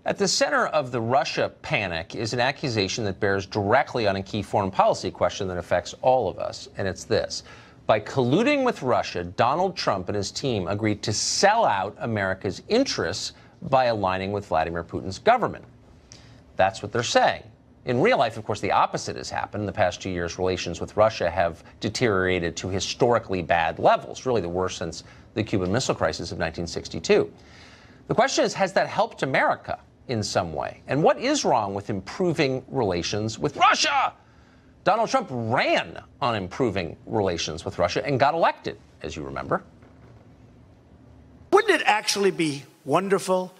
At the center of the Russia panic is an accusation that bears directly on a key foreign policy question that affects all of us, and it's this. By colluding with Russia, Donald Trump and his team agreed to sell out America's interests by aligning with Vladimir Putin's government. That's what they're saying. In real life, of course, the opposite has happened. In the past 2 years, relations with Russia have deteriorated to historically bad levels, really the worst since the Cuban Missile Crisis of 1962. The question is, has that helped America in some way? And what is wrong with improving relations with Russia? Donald Trump ran on improving relations with Russia and got elected, as you remember. Wouldn't it actually be wonderful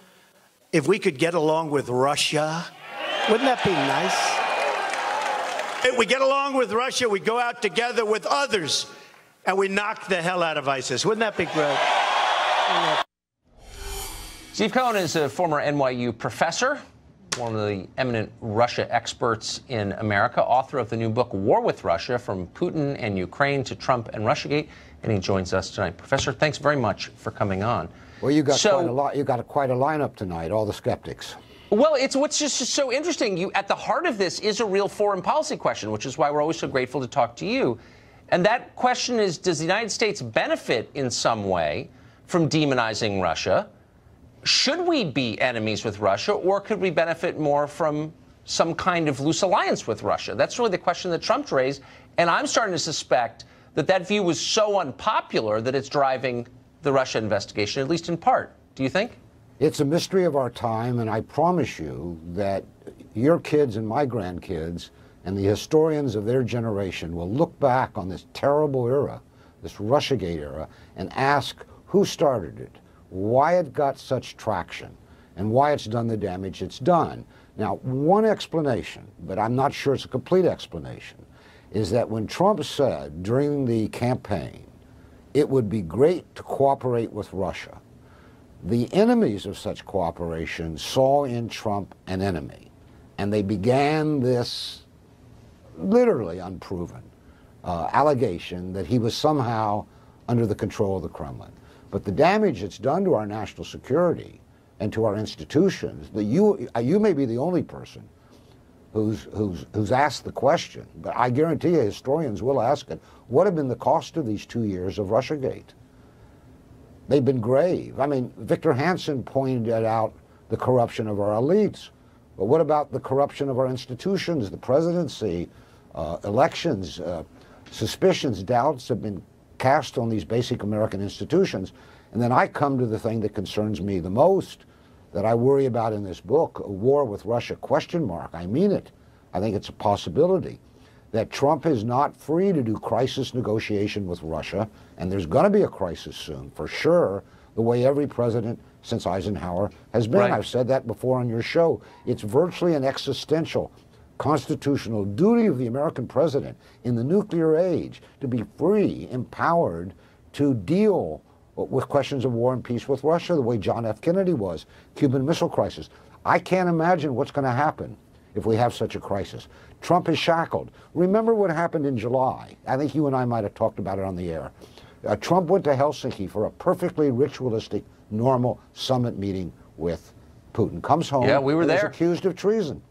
if we could get along with Russia? Wouldn't that be nice? If we get along with Russia, we go out together with others, and we knock the hell out of ISIS. Wouldn't that be great? Steve Cohen is a former NYU professor, one of the eminent Russia experts in America, author of the new book, War with Russia, From Putin and Ukraine to Trump and Russiagate, and he joins us tonight. Professor, thanks very much for coming on. Well, you got quite a lot. You got quite a lineup tonight, all the skeptics. Well, it's what's just so interesting. At the heart of this is a real foreign policy question, which is why we're always so grateful to talk to you. And that question is, does the United States benefit in some way from demonizing Russia? Should we be enemies with Russia, or could we benefit more from some kind of loose alliance with Russia? That's really the question that Trump raised. And I'm starting to suspect that that view was so unpopular that it's driving the Russia investigation, at least in part. Do you think? It's a mystery of our time, and I promise you that your kids and my grandkids and the historians of their generation will look back on this terrible era, this Russiagate era, and ask who started it, why it got such traction, and why it's done the damage it's done. Now, one explanation, but I'm not sure it's a complete explanation, is that when Trump said during the campaign it would be great to cooperate with Russia, the enemies of such cooperation saw in Trump an enemy, and they began this literally unproven allegation that he was somehow under the control of the Kremlin. But the damage it's done to our national security and to our institutions, that you may be the only person who's asked the question, but I guarantee you historians will ask it, what have been the cost of these 2 years of Russiagate? They've been grave. I mean, Victor Hansen pointed out the corruption of our elites, but what about the corruption of our institutions, the presidency, elections, suspicions, doubts have been cast on these basic American institutions. And then I come to the thing that concerns me the most, that I worry about in this book, a war with Russia, question mark. I mean it. I think it's a possibility that Trump is not free to do crisis negotiation with Russia, and there's going to be a crisis soon, for sure, the way every president since Eisenhower has been. Right. I've said that before on your show. It's virtually an existential constitutional duty of the American president in the nuclear age to be free, empowered to deal with questions of war and peace with Russia the way John F. Kennedy was, Cuban Missile Crisis. I can't imagine what's going to happen if we have such a crisis. Trump is shackled. Remember what happened in July. I think you and I might have talked about it on the air. Trump went to Helsinki for a perfectly ritualistic, normal summit meeting with Putin. Comes home. Yeah, we were there. Accused of treason.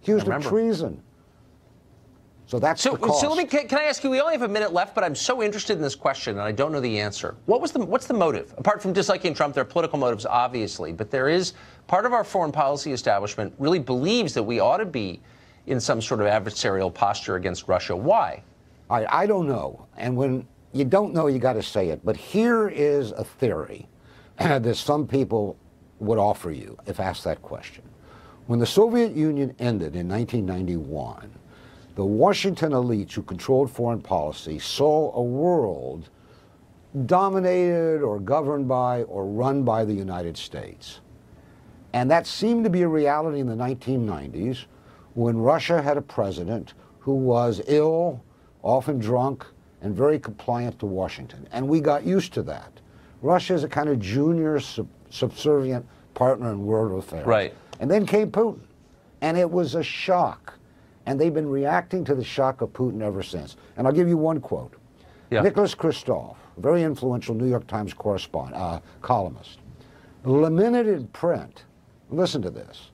Accused of treason. So that's the cost. So let me, can I ask you, we only have a minute left, but I'm so interested in this question, and I don't know the answer. What's the motive? Apart from disliking Trump, there are political motives, obviously, but there is part of our foreign policy establishment really believes that we ought to be in some sort of adversarial posture against Russia. Why? I don't know. And when you don't know, you got to say it. But here is a theory that some people would offer you if asked that question. When the Soviet Union ended in 1991, the Washington elites who controlled foreign policy saw a world dominated or governed by or run by the United States. And that seemed to be a reality in the 1990s when Russia had a president who was ill, often drunk, and very compliant to Washington. And we got used to that. Russia is a kind of junior subservient partner in world affairs. Right. And then came Putin. And it was a shock. And they've been reacting to the shock of Putin ever since. And I'll give you one quote. Yeah. Nicholas Kristof, a very influential New York Times columnist, lamented in print, listen to this,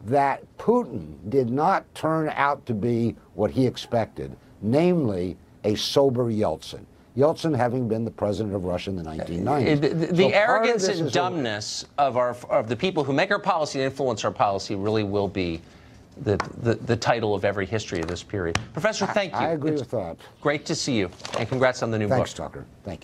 that Putin did not turn out to be what he expected, namely a sober Yeltsin. Yeltsin having been the president of Russia in the 1990s. The arrogance and dumbness of the people who make our policy and influence our policy really will be the title of every history of this period. Professor, thank you. I agree with that. Great to see you, and congrats on the new book. Thanks, Tucker. Thank you.